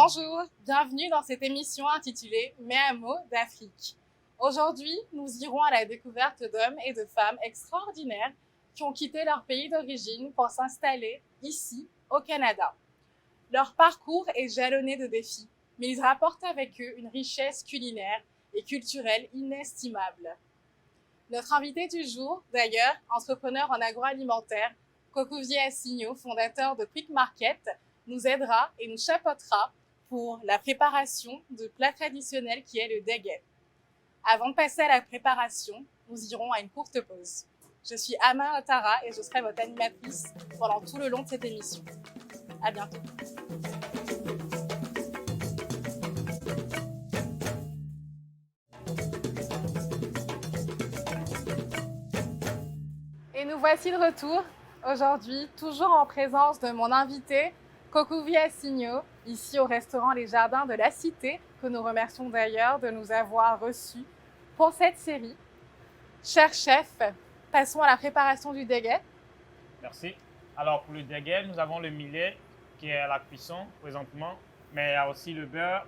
Bonjour, bienvenue dans cette émission intitulée Mes hameaux d'Afrique. Aujourd'hui, nous irons à la découverte d'hommes et de femmes extraordinaires qui ont quitté leur pays d'origine pour s'installer ici, au Canada. Leur parcours est jalonné de défis, mais ils rapportent avec eux une richesse culinaire et culturelle inestimable. Notre invité du jour, d'ailleurs, entrepreneur en agroalimentaire, Kokuvi Assigno, fondateur de Quick Market, nous aidera et nous chapeautera pour la préparation de plats traditionnels qui est le dégé. Avant de passer à la préparation, nous irons à une courte pause. Je suis Ama Otara et je serai votre animatrice pendant tout le long de cette émission. À bientôt. Et nous voici de retour aujourd'hui, toujours en présence de mon invité, Kokuvi Assigno, ici au restaurant Les Jardins de la Cité, que nous remercions d'ailleurs de nous avoir reçus pour cette série. Cher chef, passons à la préparation du dégé. Merci. Alors pour le dégé, nous avons le millet qui est à la cuisson présentement, mais il y a aussi le beurre,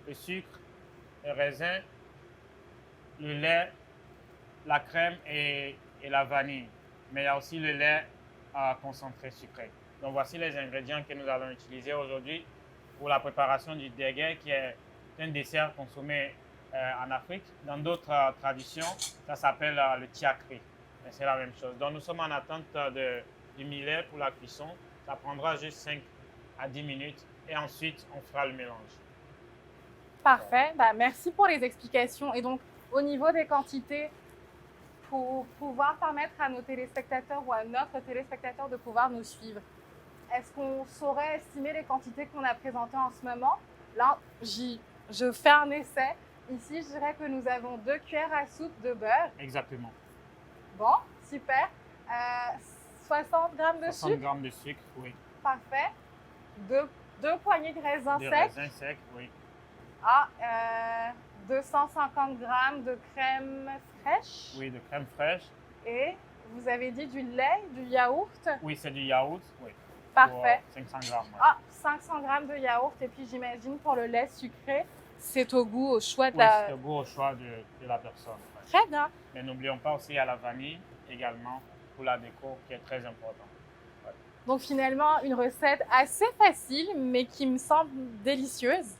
le sucre, le raisin, le lait, la crème et la vanille. Mais il y a aussi le lait concentré sucré. Donc voici les ingrédients que nous allons utiliser aujourd'hui pour la préparation du dégé, qui est un dessert consommé en Afrique. Dans d'autres traditions, ça s'appelle le tiakri. Mais c'est la même chose. Donc nous sommes en attente du millet pour la cuisson. Ça prendra juste 5 à 10 minutes et ensuite on fera le mélange. Parfait. Merci pour les explications. Et donc au niveau des quantités, pour pouvoir permettre à nos téléspectateurs ou à notre téléspectateur de pouvoir nous suivre, est-ce qu'on saurait estimer les quantités qu'on a présentées en ce moment? Là, je fais un essai. Ici, je dirais que nous avons 2 cuillères à soupe de beurre. Exactement. Bon, super. 60 grammes de 60 sucre. grammes de sucre, oui. Parfait. 2 poignées de raisins De secs. raisins secs, oui. 250 grammes de crème fraîche. Oui, de crème fraîche. Et vous avez dit du lait, du yaourt. Oui, c'est du yaourt, oui. Parfait. Pour 500 grammes. Ouais. 500 grammes de yaourt. Et puis j'imagine pour le lait sucré, c'est au goût, au choix de Oui, c'est au goût, au choix de la personne. Ouais. Très bien. Mais n'oublions pas aussi à la vanille également pour la déco, qui est très important. Ouais. Donc finalement, une recette assez facile, mais qui me semble délicieuse.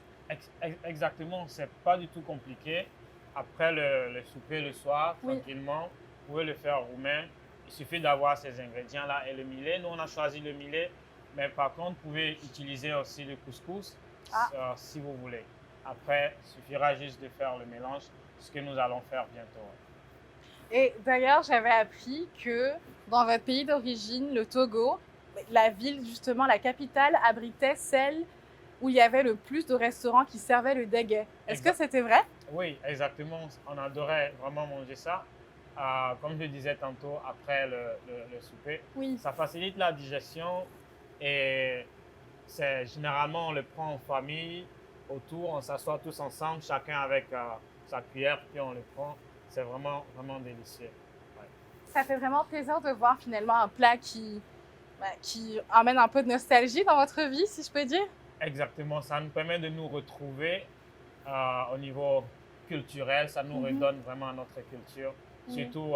Exactement, c'est pas du tout compliqué. Après le souper le soir, Oui. tranquillement, vous pouvez le faire vous-même. Il suffit d'avoir ces ingrédients-là et le millet. Nous, on a choisi le millet, mais par contre, vous pouvez utiliser aussi le couscous si vous voulez. Après, il suffira juste de faire le mélange, ce que nous allons faire bientôt. Et d'ailleurs, j'avais appris que dans votre pays d'origine, le Togo, la ville, justement, la capitale, abritait celle où il y avait le plus de restaurants qui servaient le dégé. Est-ce que c'était vrai? Oui, exactement. On adorait vraiment manger ça. Comme je disais tantôt, après le souper, Oui. ça facilite la digestion et généralement on le prend en famille, autour, on s'assoit tous ensemble, chacun avec sa cuillère, puis on le prend. C'est vraiment, vraiment délicieux. Ouais. Ça fait vraiment plaisir de voir finalement un plat qui amène un peu de nostalgie dans votre vie, si je peux dire. Exactement, ça nous permet de nous retrouver au niveau culturel, ça nous redonne vraiment notre culture. Surtout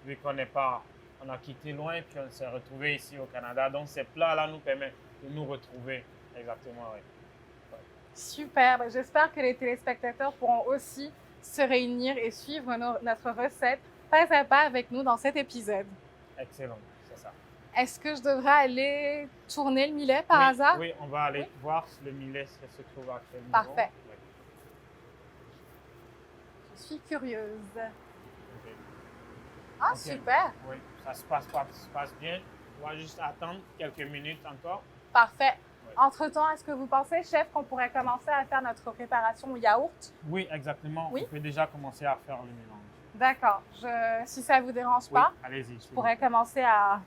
vu qu'on n'est pas, on a quitté loin puis on s'est retrouvé ici au Canada. Donc ces plats-là nous permettent de nous retrouver. Exactement, oui. Ouais. Super, j'espère que les téléspectateurs pourront aussi se réunir et suivre notre recette pas à pas avec nous dans cet épisode. Excellent, c'est ça. Est-ce que je devrais aller tourner le millet par hasard? Oui, on va aller voir le millet qui se trouve actuellement. Parfait. Oui. Je suis curieuse. Okay. Ah, Ok. super. Oui, ça se passe bien. On va juste attendre quelques minutes encore. Parfait. Oui. Entre-temps, est-ce que vous pensez, chef, qu'on pourrait commencer à faire notre préparation au yaourt? Oui, exactement. Oui. On peut déjà commencer à faire le mélange. D'accord. Si ça ne vous dérange pas, Oui, allez-y. je pourrais commencer à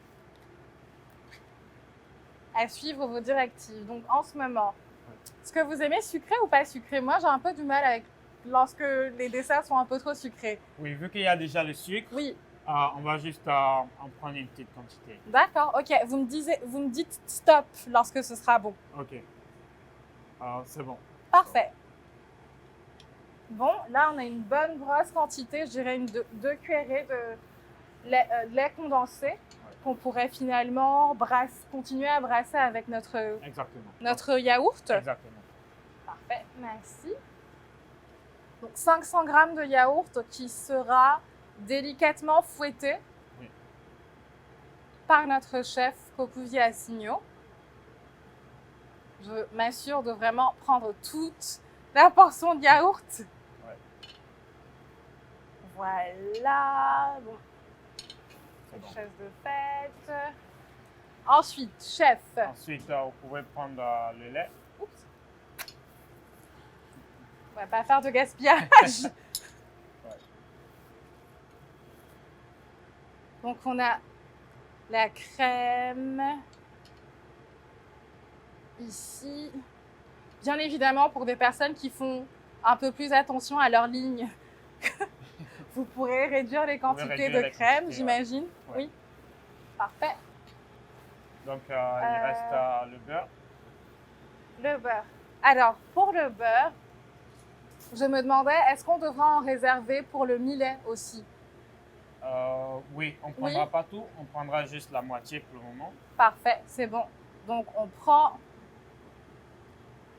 suivre vos directives. Donc, en ce moment, est-ce que vous aimez sucré ou pas sucré? Moi, j'ai un peu du mal avec lorsque les desserts sont un peu trop sucrés. Oui, vu qu'il y a déjà le sucre, Oui. On va juste en prendre une petite quantité. D'accord, ok. Vous me dites stop lorsque ce sera bon. Ok. C'est bon. Parfait. Bon, là, on a une bonne grosse quantité, je dirais deux cuillerées de lait condensé qu'on pourrait finalement continuer à brasser avec notre yaourt. Exactement. Parfait, merci. Donc 500 g de yaourt qui sera délicatement fouetté par notre chef Kokouvi Assigno. Je m'assure de vraiment prendre toute la portion de yaourt. Ouais. Voilà. Bon. C'est bon. Chaise de fête. Ensuite, chef. Ensuite, vous pouvez prendre le lait. Oups. On va pas faire de gaspillage. Ouais. Donc, on a la crème ici. Bien évidemment, pour des personnes qui font un peu plus attention à leur ligne, vous pourrez réduire les quantités de crème, j'imagine. Ouais. Oui. Parfait. Donc, il reste le beurre. Le beurre. Alors, pour le beurre, je me demandais, est-ce qu'on devra en réserver pour le millet aussi? Oui, on ne prendra pas tout, on prendra juste la moitié pour le moment. Parfait, c'est bon. Donc, on prend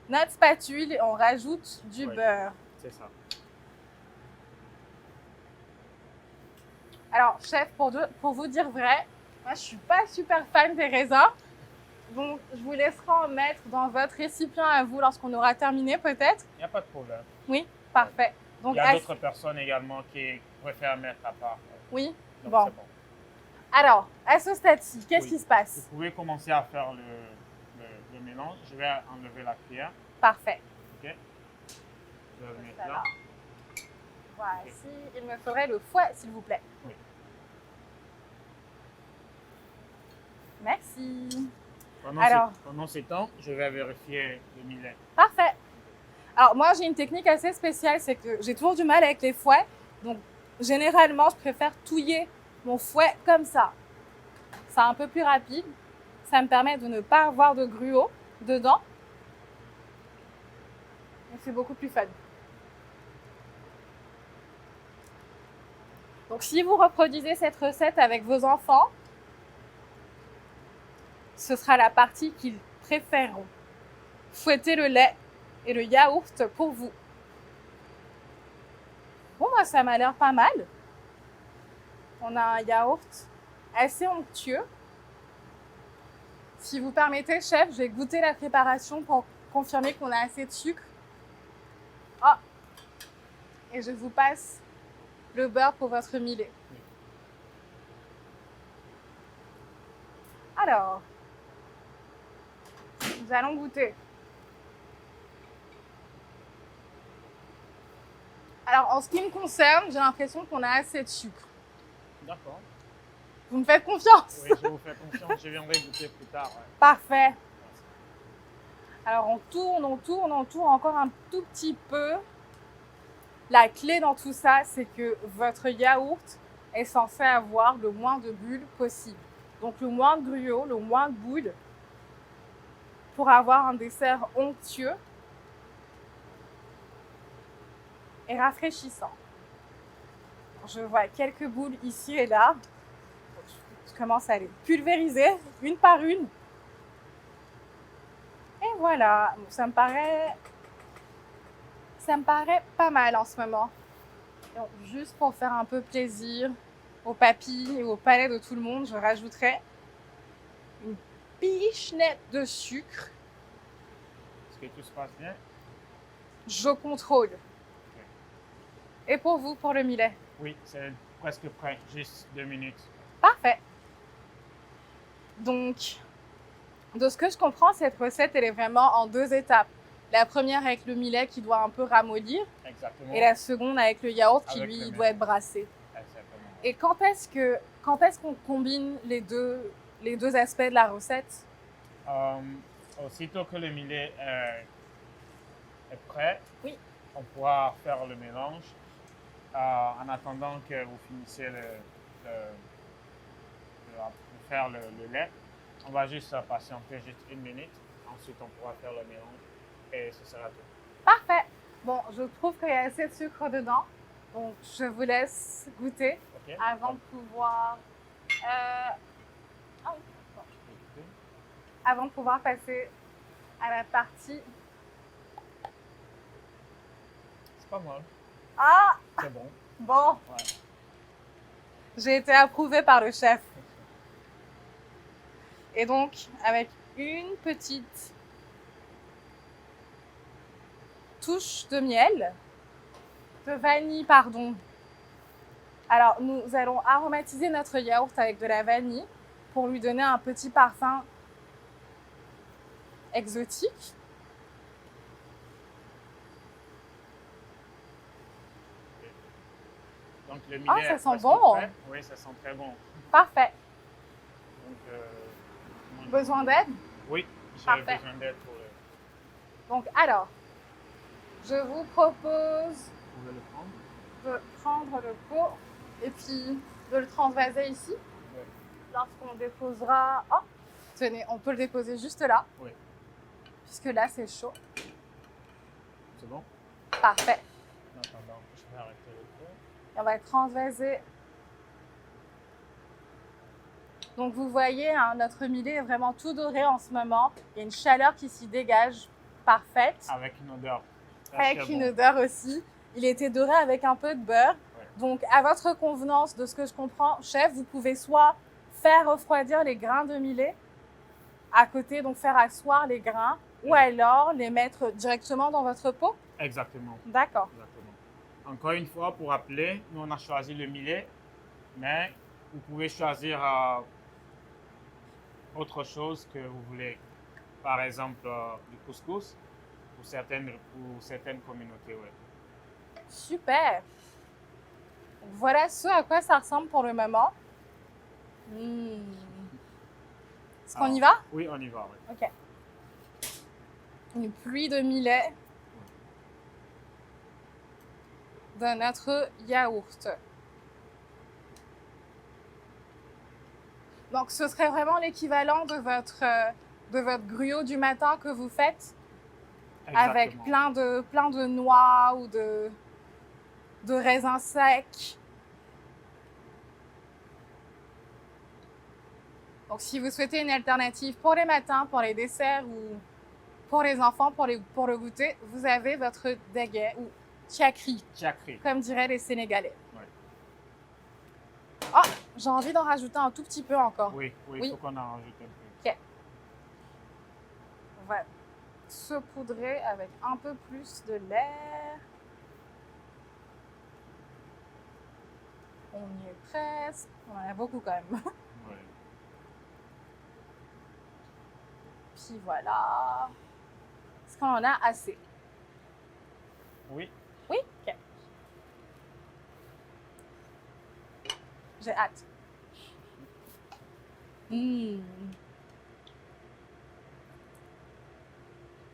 notre spatule et on rajoute du beurre. C'est ça. Alors, chef, pour vous dire vrai, moi, je ne suis pas super fan des raisins. Donc, je vous laisserai en mettre dans votre récipient à vous lorsqu'on aura terminé, peut-être. Il n'y a pas de problème. Oui, parfait. Donc, il y a d'autres personnes également qui préfèrent mettre à part. Oui, donc bon. C'est bon. Alors, à ce stade-ci, qu'est-ce qui se passe? Vous pouvez commencer à faire le mélange. Je vais enlever la cuillère. Parfait. Ok. Je vais le mettre là. Voici. Okay. Il me faudrait le fouet, s'il vous plaît. Oui. Merci. Pendant ce temps, je vais vérifier le millet. Parfait. Alors, moi, j'ai une technique assez spéciale, c'est que j'ai toujours du mal avec les fouets. Donc, généralement, je préfère touiller mon fouet comme ça. C'est un peu plus rapide. Ça me permet de ne pas avoir de gruau dedans. Et c'est beaucoup plus fun. Donc, si vous reproduisez cette recette avec vos enfants, ce sera la partie qu'ils préféreront. Fouettez le lait et le yaourt pour vous. Bon, moi, ça m'a l'air pas mal. On a un yaourt assez onctueux. Si vous permettez, chef, je vais goûter la préparation pour confirmer qu'on a assez de sucre. Oh. Et je vous passe le beurre pour votre millet. Oui. Alors, nous allons goûter. Alors, en ce qui me concerne, j'ai l'impression qu'on a assez de sucre. D'accord. Vous me faites confiance? Oui, je vous fais confiance. Je viendrai goûter plus tard. Ouais. Parfait. Alors, on tourne encore un tout petit peu. La clé dans tout ça, c'est que votre yaourt est censé avoir le moins de bulles possible. Donc, le moins de gruau, le moins de boules pour avoir un dessert onctueux et rafraîchissant. Je vois quelques boules ici et là. Je commence à les pulvériser une par une. Et voilà, ça me paraît pas mal en ce moment. Donc, juste pour faire un peu plaisir aux papilles et au palais de tout le monde, je rajouterai une pichenette de sucre. Est-ce que tout se passe bien? Je contrôle. Okay. Et pour vous, pour le millet? Oui, c'est presque prêt, juste 2 minutes. Parfait. Donc, de ce que je comprends, cette recette, elle est vraiment en 2 étapes. La première avec le millet qui doit un peu ramollir. Exactement. Et la seconde avec le yaourt qui, lui, doit être brassé. Exactement. Et quand est-ce qu'on combine les deux aspects de la recette? Aussitôt que le millet est prêt, oui, on pourra faire le mélange. En attendant que vous finissez de faire le lait, on va juste patienter juste 1 minute. Ensuite, on pourra faire le mélange et ce sera tout. Parfait. Bon, je trouve qu'il y a assez de sucre dedans. Donc, je vous laisse goûter Ok. avant de pouvoir... ah oui, bon. Ok. Avant de pouvoir passer à la partie... C'est pas mal. Ah, C'est bon. bon, Ouais. j'ai été approuvée par le chef. Et donc, avec une petite touche de miel, de vanille, pardon. Alors, nous allons aromatiser notre yaourt avec de la vanille pour lui donner un petit parfum exotique. Donc le millet Ah, ça est sent presque bon. prêt. Oui, ça sent très bon. Parfait. Donc, Besoin d'aide? oui, j'ai Parfait. besoin d'aide pour le... Donc, alors, je vous propose Vous pouvez le prendre? de prendre le pot et puis de le transvaser ici. Oui. Lorsqu'on déposera... Oh, tenez, on peut le déposer juste là. Oui. Puisque là, c'est chaud. C'est bon? Parfait. En attendant, je vais arrêter le pot. Et on va le transvaser. Donc, vous voyez, hein, notre millet est vraiment tout doré en ce moment. Il y a une chaleur qui s'y dégage. Parfaite. Avec une odeur. Avec une odeur aussi. Il était doré avec un peu de beurre. Ouais. Donc, à votre convenance, de ce que je comprends, chef, vous pouvez soit faire refroidir les grains de millet à côté, donc faire asseoir les grains, ou alors les mettre directement dans votre pot. Exactement. D'accord. Exactement. Encore une fois, pour rappeler, nous on a choisi le millet, mais vous pouvez choisir autre chose que vous voulez. Par exemple, du couscous pour certaines communautés. Ouais. Super. Donc, voilà ce à quoi ça ressemble pour le moment. Est-ce qu'on y va? Oui, on y va. Oui. Ok. Une pluie de millet dans notre yaourt. Donc, ce serait vraiment l'équivalent de votre gruau du matin que vous faites avec plein de noix ou de raisins secs. Donc, si vous souhaitez une alternative pour les matins, pour les desserts ou pour les enfants, pour le goûter, vous avez votre dégé ou tchakri, comme diraient les Sénégalais. Ouais. Oh, j'ai envie d'en rajouter un tout petit peu encore. Oui, il faut qu'on en rajoute un peu. Ok. On va saupoudrer avec un peu plus de l'air. On y est presque. On en a beaucoup quand même. Ouais. Puis voilà. Est-ce qu'on en a assez? Oui. Oui? Ok. J'ai hâte.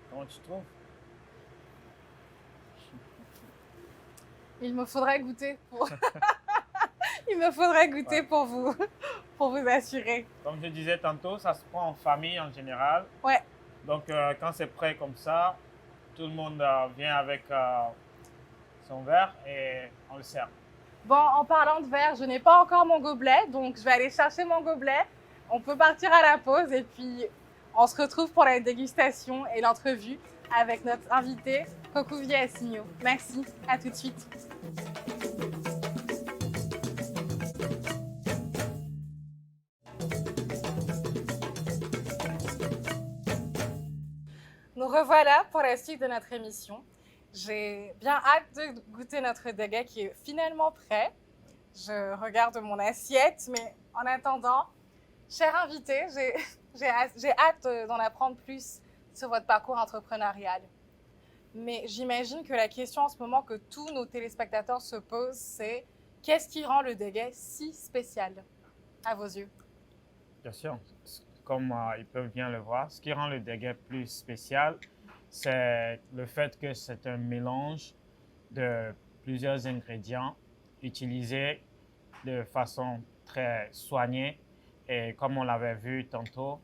Comment tu trouves? Il me faudrait goûter pour... Il me faudrait goûter pour vous assurer. Comme je disais tantôt, ça se prend en famille en général. Ouais. Donc, quand c'est prêt comme ça, tout le monde vient avec son verre et on le sert. Bon, en parlant de verre, je n'ai pas encore mon gobelet, donc je vais aller chercher mon gobelet. On peut partir à la pause et puis on se retrouve pour la dégustation et l'entrevue avec notre invité, Kokouvi Assigno. Merci, à tout de suite. Nous revoilà pour la suite de notre émission. J'ai bien hâte de goûter notre dégât qui est finalement prêt. Je regarde mon assiette, mais en attendant, cher invité, j'ai hâte d'en apprendre plus sur votre parcours entrepreneurial. Mais j'imagine que la question en ce moment que tous nos téléspectateurs se posent, c'est qu'est-ce qui rend le dégât si spécial à vos yeux? Bien sûr, comme ils peuvent bien le voir, ce qui rend le dégât plus spécial, c'est le fait que c'est un mélange de plusieurs ingrédients utilisés de façon très soignée. Et comme on l'avait vu tantôt,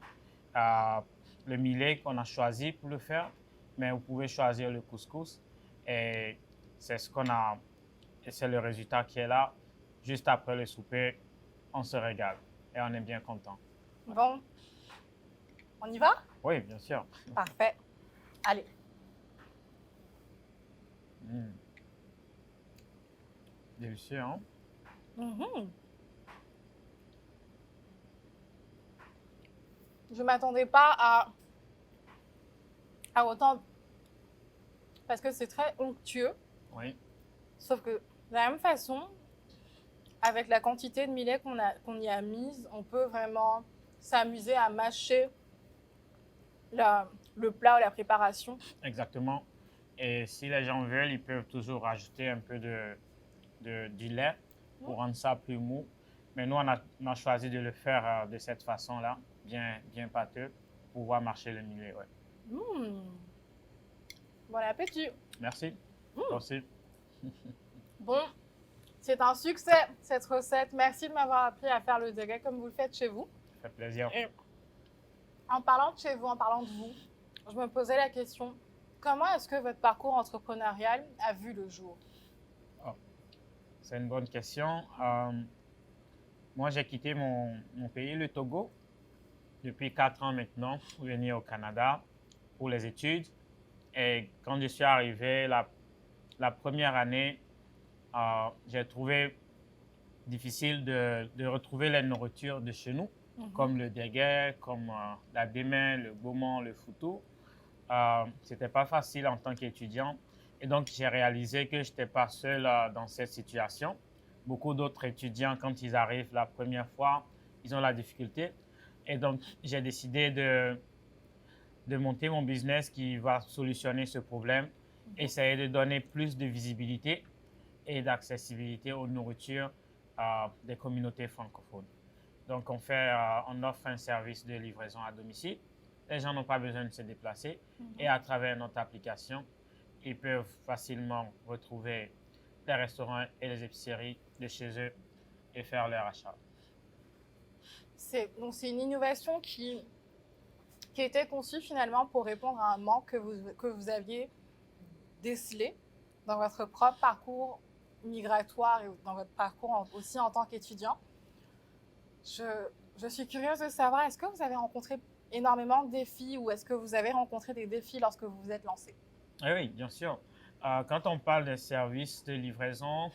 le millet qu'on a choisi pour le faire mais vous pouvez choisir le couscous et c'est ce qu'on a, et c'est le résultat qui est là. Juste après le souper, on se régale et on est bien content. Bon, on y va? Oui, bien sûr. Parfait. Allez. Mm. Délicieux, hein? Mhm. Je ne m'attendais pas à autant, parce que c'est très onctueux. Oui, Sauf que de la même façon, avec la quantité de millet qu'on y a mise, on peut vraiment s'amuser à mâcher le plat ou la préparation. exactement. Et si les gens veulent, ils peuvent toujours rajouter un peu du lait pour rendre ça plus mou. Mais nous, on a choisi de le faire de cette façon-là, bien pâteux, pour pouvoir mâcher le millet. Ouais. Mmh. Bon appétit. Merci. Mmh. Toi aussi. Bon, c'est un succès cette recette. Merci de m'avoir appris à faire le dégât comme vous le faites chez vous. Ça fait plaisir. Et en parlant de chez vous, en parlant de vous, je me posais la question, comment est-ce que votre parcours entrepreneurial a vu le jour? C'est une bonne question. Moi, j'ai quitté mon pays, le Togo, depuis 4 ans maintenant, pour venir au Canada pour les études. Et quand je suis arrivé, la première année, j'ai trouvé difficile de retrouver les nourritures de chez nous, comme le dégué, comme la démé, le gaumont, le foutou. C'était pas facile en tant qu'étudiant. Et donc, j'ai réalisé que je n'étais pas seul dans cette situation. Beaucoup d'autres étudiants, quand ils arrivent la première fois, ils ont la difficulté. Et donc, j'ai décidé de monter mon business qui va solutionner ce problème, essayer de donner plus de visibilité et d'accessibilité aux nourritures des communautés francophones. Donc, on offre un service de livraison à domicile. Les gens n'ont pas besoin de se déplacer et à travers notre application, ils peuvent facilement retrouver les restaurants et les épiceries de chez eux et faire leur achat. Donc c'est une innovation qui était conçue finalement pour répondre à un manque que vous aviez décelé dans votre propre parcours migratoire et dans votre parcours aussi en tant qu'étudiant. Je suis curieuse de savoir, est-ce que vous avez rencontré énormément de défis ou est-ce que vous avez rencontré des défis lorsque vous vous êtes lancé? Oui, bien sûr. Quand on parle des services de livraison,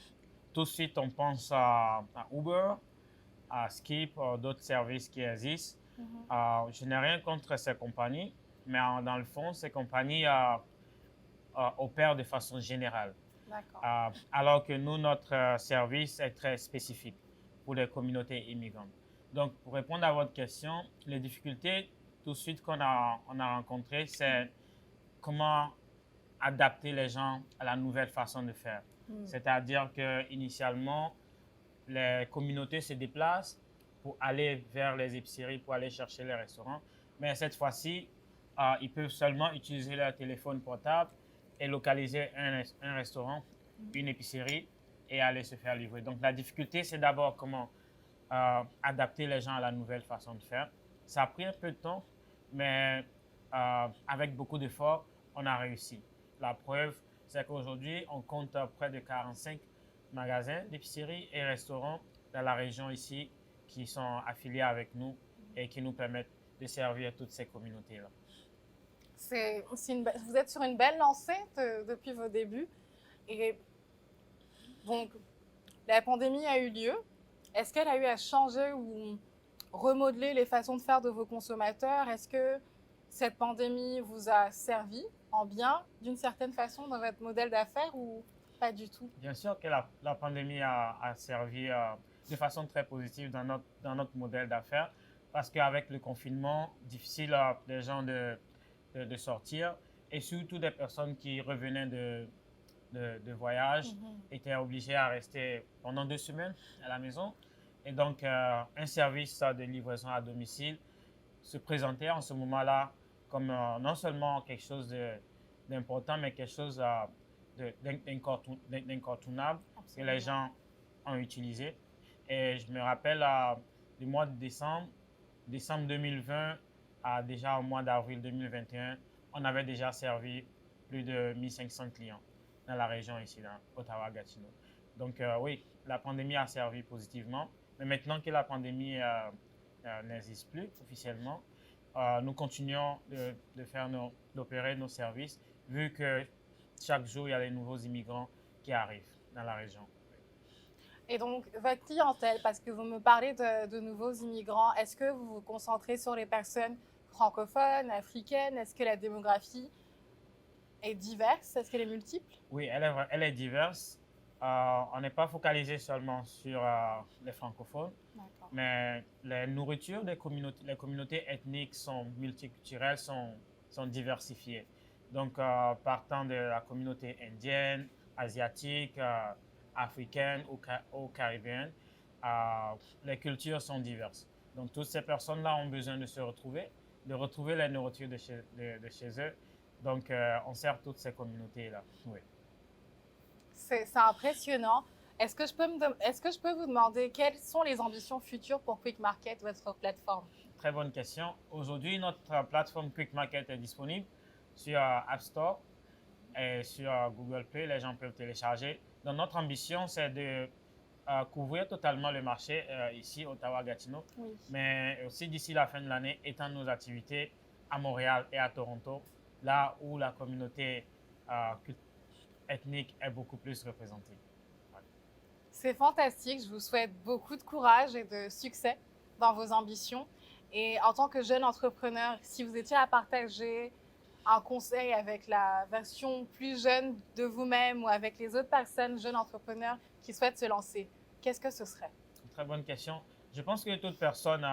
tout de suite on pense à Uber, à Skip, d'autres services qui existent. Je n'ai rien contre ces compagnies, mais dans le fond, ces compagnies opèrent de façon générale. Alors que nous, notre service est très spécifique pour les communautés immigrantes. Donc, pour répondre à votre question, les difficultés tout de suite qu'on a rencontrées, c'est comment adapter les gens à la nouvelle façon de faire. C'est-à-dire qu'initialement, les communautés se déplacent pour aller vers les épiceries, pour aller chercher les restaurants. Mais cette fois-ci, ils peuvent seulement utiliser leur téléphone portable et localiser un restaurant, une épicerie et aller se faire livrer. Donc la difficulté, c'est d'abord comment adapter les gens à la nouvelle façon de faire. Ça a pris un peu de temps, mais avec beaucoup d'efforts, on a réussi. La preuve, c'est qu'aujourd'hui, on compte près de 45 magasins d'épicerie et restaurants dans la région ici qui sont affiliés avec nous et qui nous permettent de servir toutes ces communautés-là. Vous êtes sur une belle lancée depuis vos débuts. Et donc, la pandémie a eu lieu. Est-ce qu'elle a eu à changer ou remodeler les façons de faire de vos consommateurs? Est-ce que cette pandémie vous a servi en bien d'une certaine façon dans votre modèle d'affaires ou pas du tout? Bien sûr que la pandémie a servi de façon très positive dans notre modèle d'affaires parce qu'avec le confinement, difficile à les gens de sortir et surtout des personnes qui revenaient de voyage étaient obligées à rester pendant 2 semaines à la maison. Et donc, un service de livraison à domicile se présentait en ce moment-là comme non seulement quelque chose d'important, mais quelque chose d'incontournable que les gens ont utilisé. Et je me rappelle du mois de décembre 2020 à déjà au mois d'avril 2021, on avait déjà servi plus de 1500 clients dans la région ici, dans Ottawa-Gatineau. Donc oui, la pandémie a servi positivement, mais maintenant que la pandémie n'existe plus officiellement, nous continuons d'opérer nos services, vu que chaque jour, il y a des nouveaux immigrants qui arrivent dans la région. Et donc, votre clientèle, parce que vous me parlez de nouveaux immigrants, est-ce que vous vous concentrez sur les personnes francophones, africaines? Est-ce que la démographie est diverse? Est-ce qu'elle est multiple? Oui, elle est diverse. On n'est pas focalisé seulement sur les francophones, mais les nourritures des communautés, les communautés ethniques sont multiculturelles, sont diversifiées. Donc, partant de la communauté indienne, asiatique, africaine ou caribéenne, les cultures sont diverses. Donc, toutes ces personnes-là ont besoin de se retrouver, de retrouver la nourriture de chez eux. Donc, on sert toutes ces communautés-là. Oui. C'est impressionnant. Est-ce que je peux vous demander quelles sont les ambitions futures pour Quick Market, votre plateforme? Très bonne question. Aujourd'hui, notre plateforme Quick Market est disponible sur App Store et sur Google Play. Les gens peuvent télécharger. Donc, notre ambition, c'est de couvrir totalement le marché ici, Ottawa-Gatineau, Oui. mais aussi d'ici la fin de l'année, étendre nos activités à Montréal et à Toronto, là où la communauté ethnique est beaucoup plus représentée. Ouais. C'est fantastique. Je vous souhaite beaucoup de courage et de succès dans vos ambitions. Et en tant que jeune entrepreneur, si vous étiez à partager un conseil avec la version plus jeune de vous-même ou avec les autres personnes, jeunes entrepreneurs qui souhaitent se lancer, qu'est-ce que ce serait? Très bonne question. Je pense que toute personne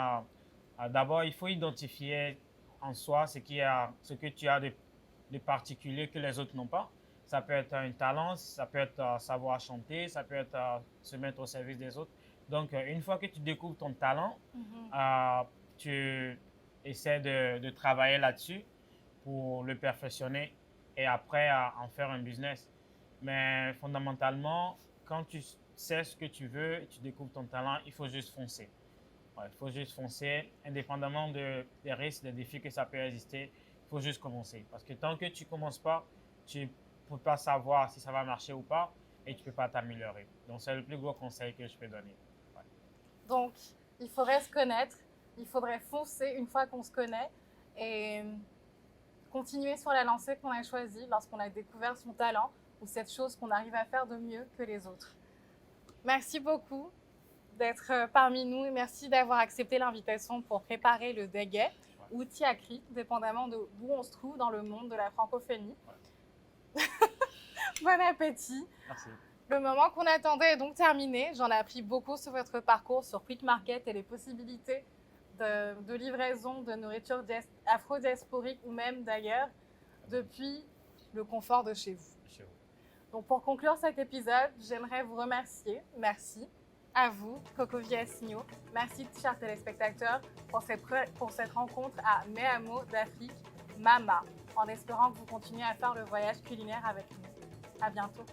d'abord, il faut identifier en soi ce que tu as de particulier que les autres n'ont pas. Ça peut être un talent, ça peut être savoir chanter, ça peut être se mettre au service des autres. Donc, une fois que tu découvres ton talent, tu essaies de travailler là-dessus pour le perfectionner et après en faire un business. Mais fondamentalement, quand tu sais ce que tu veux et tu découvres ton talent, il faut juste foncer. Ouais, il faut juste foncer, indépendamment des risques, des défis que ça peut exister. Il faut juste commencer. Parce que tant que tu ne commences pas, tu ne peux pas savoir si ça va marcher ou pas et tu ne peux pas t'améliorer. Donc, c'est le plus gros conseil que je peux donner. Ouais. Donc, il faudrait se connaître, il faudrait foncer une fois qu'on se connaît et continuer sur la lancée qu'on a choisie lorsqu'on a découvert son talent ou cette chose qu'on arrive à faire de mieux que les autres. Merci beaucoup d'être parmi nous et merci d'avoir accepté l'invitation pour préparer le Deguet ou Tiakri, dépendamment de où on se trouve dans le monde de la francophonie. Ouais. Bon appétit. Merci. Le moment qu'on attendait est donc terminé. J'en ai appris beaucoup sur votre parcours, sur Quick Market et les possibilités de livraison de nourriture afro-diasporique ou même d'ailleurs depuis le confort de chez vous. Donc pour conclure cet épisode, j'aimerais vous remercier. Merci à vous, Coco Villasigno. Merci, chers téléspectateurs, pour cette rencontre à Méamo d'Afrique, Mama, en espérant que vous continuez à faire le voyage culinaire avec nous. À bientôt.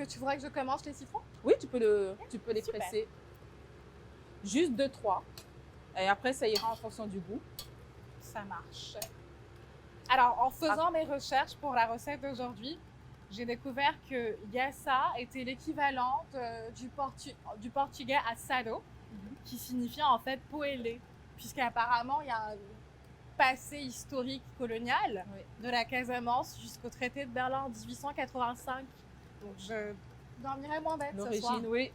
Tu voudrais que je commence les citrons? Oui, tu peux les presser. Juste 2-3. Et après, ça ira en fonction du goût. Ça marche. Alors, en faisant mes recherches pour la recette d'aujourd'hui, j'ai découvert que yassa était l'équivalent du portugais assado, qui signifie en fait poêlé, puisqu'apparemment, il y a un passé historique colonial de la Casamance jusqu'au traité de Berlin en 1885 Donc je dormirai moins bête ce soir. L'origine, oui.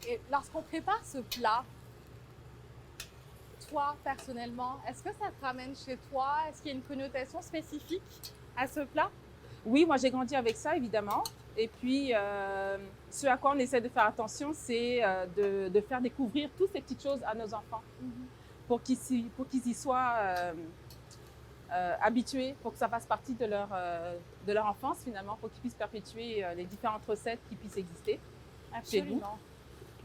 Et lorsqu'on prépare ce plat, toi personnellement, est-ce que ça te ramène chez toi? Est-ce qu'il y a une connotation spécifique à ce plat? Oui, moi j'ai grandi avec ça, évidemment. Et puis, ce à quoi on essaie de faire attention, c'est de faire découvrir toutes ces petites choses à nos enfants pour qu'ils y soient habitués, pour que ça fasse partie de leur enfance finalement, pour qu'ils puissent perpétuer les différentes recettes qui puissent exister chez nous. Absolument.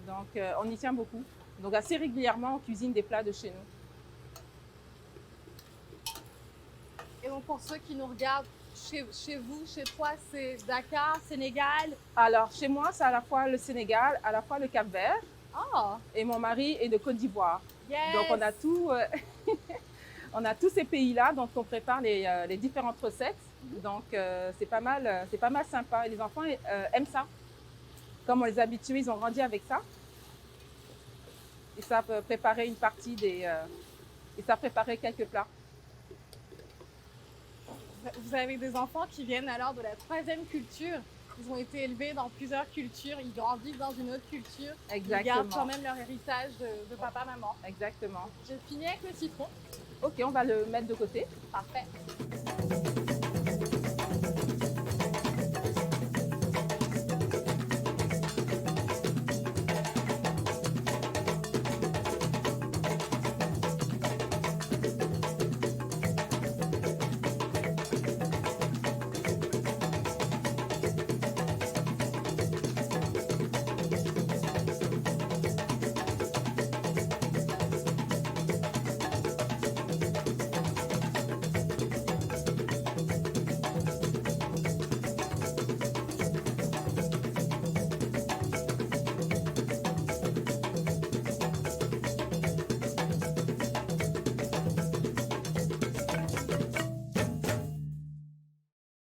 Donc, on y tient beaucoup. Donc, assez régulièrement, on cuisine des plats de chez nous. Et donc pour ceux qui nous regardent, chez vous, chez toi, c'est Dakar, Sénégal? Alors, chez moi, c'est à la fois le Sénégal, à la fois le Cap-Vert, Oh, et mon mari est de Côte d'Ivoire. yes! Donc, on a tout, on a tous ces pays-là, donc on prépare les différentes recettes. Donc, c'est pas mal sympa. Et les enfants aiment ça. Comme on les a habitués, ils ont grandi avec ça. Ils savent préparer une partie ils savent préparer quelques plats. Vous avez des enfants qui viennent alors de la 3e culture. Ils ont été élevés dans plusieurs cultures, ils grandissent dans une autre culture. Exactement. Ils gardent quand même leur héritage de papa-maman. Exactement. J'ai fini avec le citron. Ok, on va le mettre de côté. Parfait.